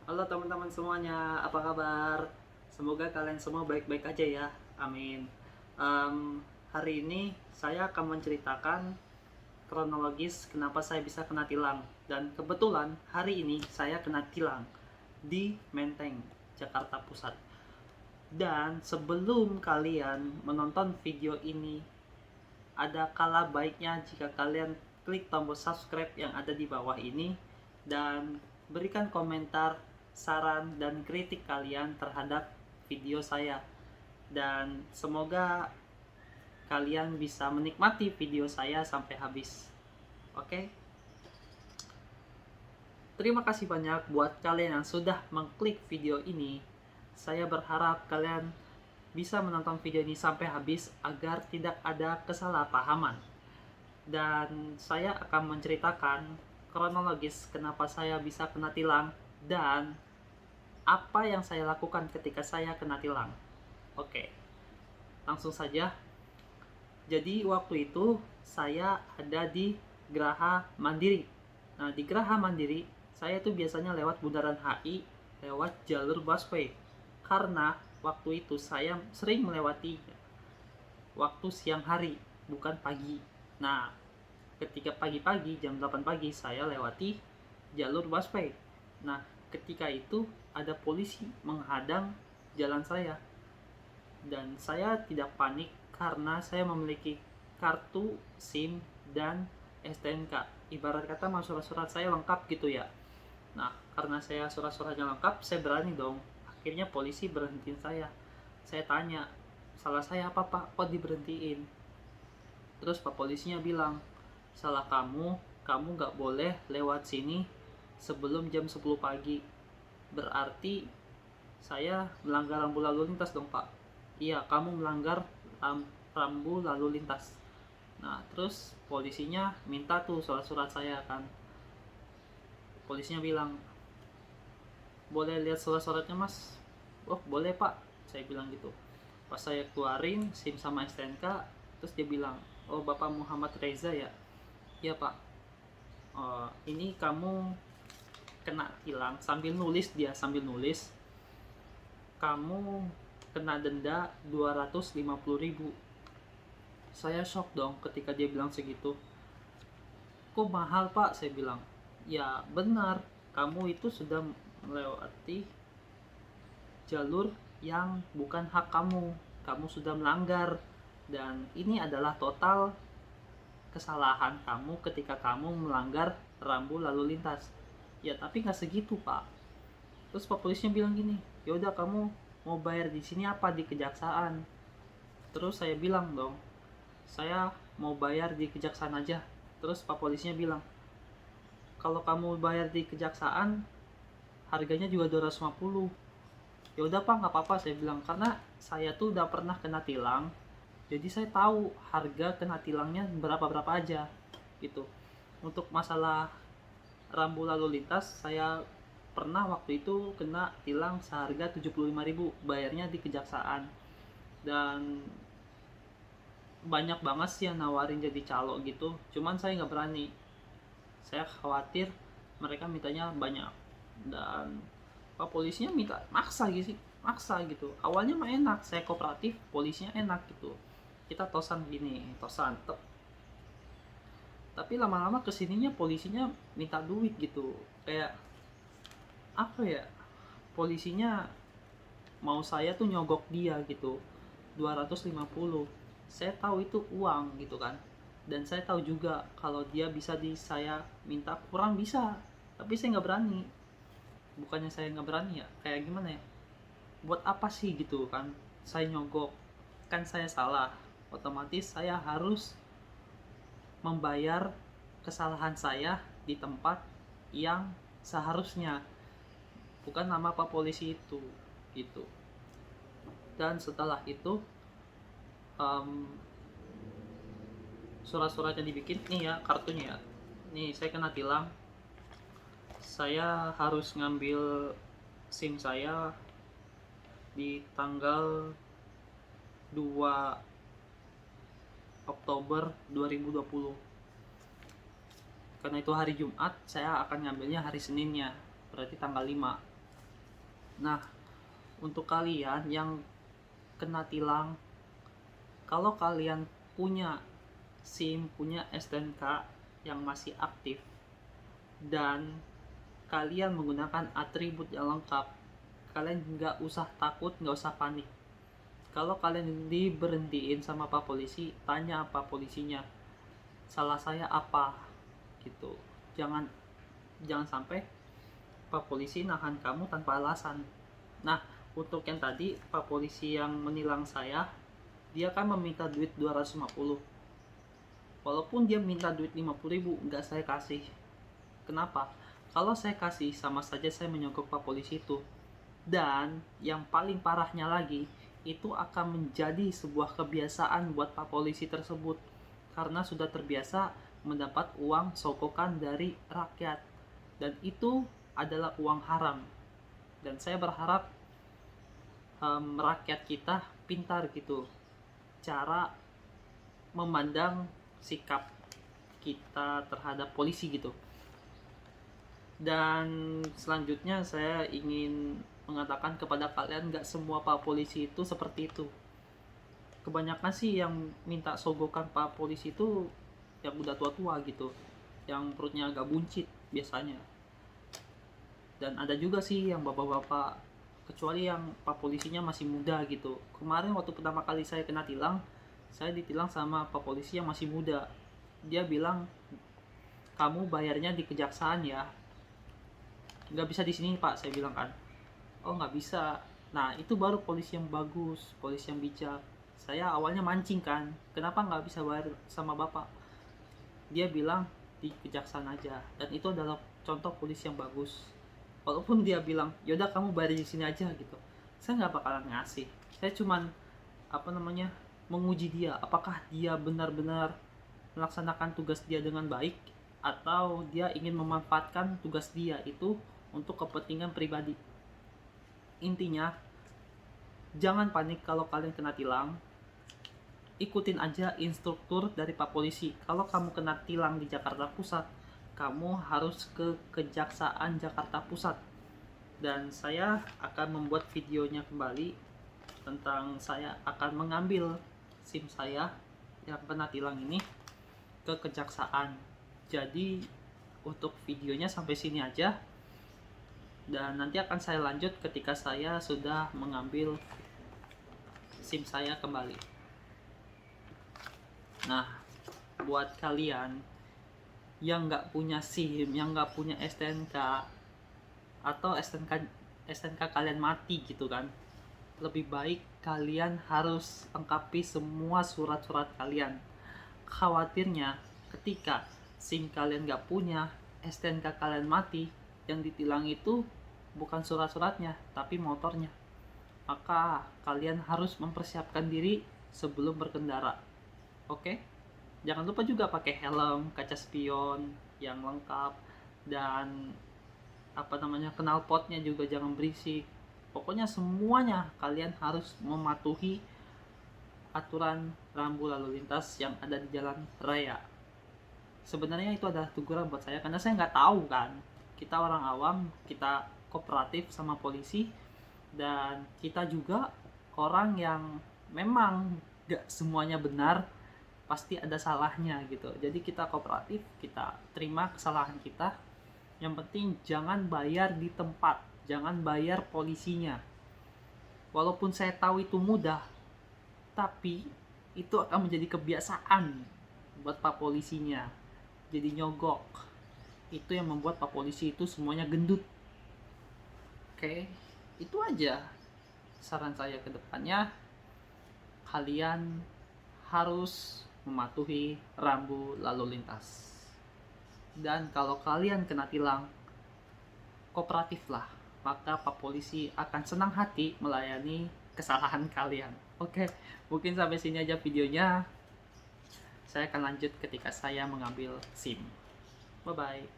Halo teman-teman semuanya, apa kabar? Semoga kalian semua baik-baik aja ya, amin. Em, Hari ini saya akan menceritakan kronologis kenapa saya bisa kena tilang. Dan kebetulan hari ini saya kena tilang di Menteng, Jakarta Pusat. Dan sebelum kalian menonton video ini, ada kala baiknya jika kalian klik tombol subscribe yang ada di bawah ini dan berikan komentar, saran, dan kritik kalian terhadap video saya. Dan semoga kalian bisa menikmati video saya sampai habis. Oke? Terima kasih banyak buat kalian yang sudah mengklik video ini. Saya berharap kalian bisa menonton video ini sampai habis agar tidak ada kesalahpahaman. Dan saya akan menceritakan kronologis kenapa saya bisa kena tilang dan apa yang saya lakukan ketika saya kena tilang. Oke, langsung saja. Jadi waktu itu saya ada di Geraha Mandiri. Nah, di Geraha Mandiri saya tuh biasanya lewat Bundaran HI lewat jalur busway. Karena waktu itu saya sering melewati waktu siang hari, bukan pagi. Nah, ketika pagi-pagi jam 8 pagi saya lewati jalur busway. Nah, ketika itu ada polisi menghadang jalan saya dan saya tidak panik karena saya memiliki kartu SIM dan STNK. Ibarat kata surat-surat saya lengkap gitu ya. Nah, karena saya surat-suratnya lengkap, saya berani dong. Akhirnya polisi berhentiin saya. Saya tanya, salah saya apa pak? Kok diberhentiin? Terus pak polisinya bilang, salah kamu nggak boleh lewat sini sebelum jam 10 pagi. Berarti saya melanggar rambu lalu lintas dong pak. Iya, kamu melanggar rambu lalu lintas. Nah, terus polisinya minta tuh surat-surat saya kan. Polisinya bilang, boleh lihat surat-suratnya mas? Oh boleh pak, saya bilang gitu. Pas saya keluarin SIM sama STNK, terus dia bilang, oh bapak Muhammad Reza ya? Iya pak. Ini kamu kena tilang, sambil nulis, dia sambil nulis, kamu kena denda 250.000. Saya shock dong ketika dia bilang segitu. Kok mahal pak? Saya bilang, ya benar, kamu itu sudah melewati jalur yang bukan hak kamu. Kamu sudah melanggar, dan ini adalah total kesalahan kamu ketika kamu melanggar rambu lalu lintas. Ya tapi nggak segitu pak. Terus pak polisnya bilang gini, yaudah kamu mau bayar di sini apa di kejaksaan? Terus saya bilang dong, saya mau bayar di kejaksaan aja. Terus pak polisnya bilang, kalau kamu bayar di kejaksaan harganya juga 250. Ya udah pak, nggak apa-apa, saya bilang, karena saya tuh udah pernah kena tilang, jadi saya tahu harga kena tilangnya berapa aja gitu. Untuk masalah rambu lalu lintas, saya pernah waktu itu kena tilang seharga 75.000, bayarnya di kejaksaan. Dan banyak banget sih yang nawarin jadi calo gitu, cuman saya nggak berani. Saya khawatir mereka mintanya banyak. Dan pak polisinya minta maksa gitu, maksa gitu. Awalnya mah enak, saya kooperatif, polisinya enak gitu, kita tosan gini, tosan tapi lama-lama kesininya polisinya minta duit gitu. Kayak apa ya, polisinya mau saya tuh nyogok dia gitu, 250. Saya tahu itu uang gitu kan, dan saya tahu juga kalau dia bisa di saya minta kurang bisa, tapi saya nggak berani. Bukannya saya nggak berani ya, kayak gimana ya, buat apa sih gitu kan saya nyogok? Kan saya salah, otomatis saya harus membayar kesalahan saya di tempat yang seharusnya, bukan nama pak polisi itu gitu. Dan setelah itu surat-suratnya dibikin nih ya, kartunya ya, nih saya kena tilang. Saya harus ngambil SIM saya di tanggal 2 Oktober 2020. Karena itu hari Jumat, saya akan ngambilnya hari Seninnya, berarti tanggal 5. Nah, untuk kalian yang kena tilang, kalau kalian punya SIM, punya STNK yang masih aktif, dan kalian menggunakan atribut yang lengkap, kalian nggak usah takut, nggak usah panik. Kalau kalian diberhentiin sama Pak Polisi, tanya Pak Polisinya, salah saya apa, gitu. Jangan jangan sampai Pak Polisi nahan kamu tanpa alasan. Nah, untuk yang tadi Pak Polisi yang menilang saya, dia kan meminta duit 250. Walaupun dia minta duit 50.000, nggak saya kasih. Kenapa? Kalau saya kasih, sama saja saya menyogok Pak Polisi itu. Dan yang paling parahnya lagi, itu akan menjadi sebuah kebiasaan buat Pak Polisi tersebut, karena sudah terbiasa mendapat uang sogokan dari rakyat, dan itu adalah uang haram. Dan saya berharap rakyat kita pintar gitu cara memandang sikap kita terhadap polisi gitu. Dan selanjutnya saya ingin mengatakan kepada kalian, gak semua Pak Polisi itu seperti itu. Kebanyakan sih yang minta sogokan Pak Polisi itu yang udah tua-tua gitu, yang perutnya agak buncit biasanya. Dan ada juga sih yang bapak-bapak, kecuali yang Pak Polisinya masih muda gitu. Kemarin waktu pertama kali saya kena tilang, saya ditilang sama Pak Polisi yang masih muda. Dia bilang, kamu bayarnya di kejaksaan ya, nggak bisa di sini Pak. Saya bilang kan, oh nggak bisa. Nah itu baru polisi yang bagus, polisi yang bijak. Saya awalnya mancing kan, kenapa nggak bisa bayar sama bapak. Dia bilang di kejaksaan aja, dan itu adalah contoh polisi yang bagus. Walaupun dia bilang yaudah kamu bayar di sini aja gitu, saya nggak bakalan ngasih. Saya cuman menguji dia, apakah dia benar-benar melaksanakan tugas dia dengan baik, atau dia ingin memanfaatkan tugas dia itu untuk kepentingan pribadi. Intinya, jangan panik kalau kalian kena tilang. Ikutin aja instruktur dari Pak Polisi. Kalau kamu kena tilang di Jakarta Pusat, kamu harus ke Kejaksaan Jakarta Pusat. Dan saya akan membuat videonya kembali tentang saya akan mengambil SIM saya yang kena tilang ini ke kejaksaan. Jadi untuk videonya sampai sini aja, dan nanti akan saya lanjut ketika saya sudah mengambil SIM saya kembali. Nah, buat kalian yang nggak punya SIM, yang nggak punya STNK, atau STNK kalian mati gitu kan, lebih baik kalian harus lengkapi semua surat-surat kalian. Khawatirnya ketika SIM kalian nggak punya, STNK kalian mati, yang ditilang itu bukan surat-suratnya tapi motornya. Maka kalian harus mempersiapkan diri sebelum berkendara. Oke? Jangan lupa juga pakai helm, kaca spion yang lengkap, dan knalpotnya juga jangan berisik. Pokoknya semuanya kalian harus mematuhi aturan rambu lalu lintas yang ada di jalan raya. Sebenarnya itu adalah teguran buat saya, karena saya nggak tahu kan. Kita orang awam, kita kooperatif sama polisi, dan kita juga orang yang memang nggak semuanya benar, pasti ada salahnya gitu. Jadi kita kooperatif, kita terima kesalahan kita. Yang penting jangan bayar di tempat, jangan bayar polisinya. Walaupun saya tahu itu mudah, tapi itu akan menjadi kebiasaan buat Pak Polisinya. Jadi nyogok. Itu yang membuat Pak Polisi itu semuanya gendut. Oke, itu aja saran saya ke depannya. Kalian harus mematuhi rambu lalu lintas. Dan kalau kalian kena tilang, kooperatiflah. Maka Pak Polisi akan senang hati melayani kesalahan kalian. Oke, mungkin sampai sini aja videonya. Saya akan lanjut ketika saya mengambil SIM. Bye-bye.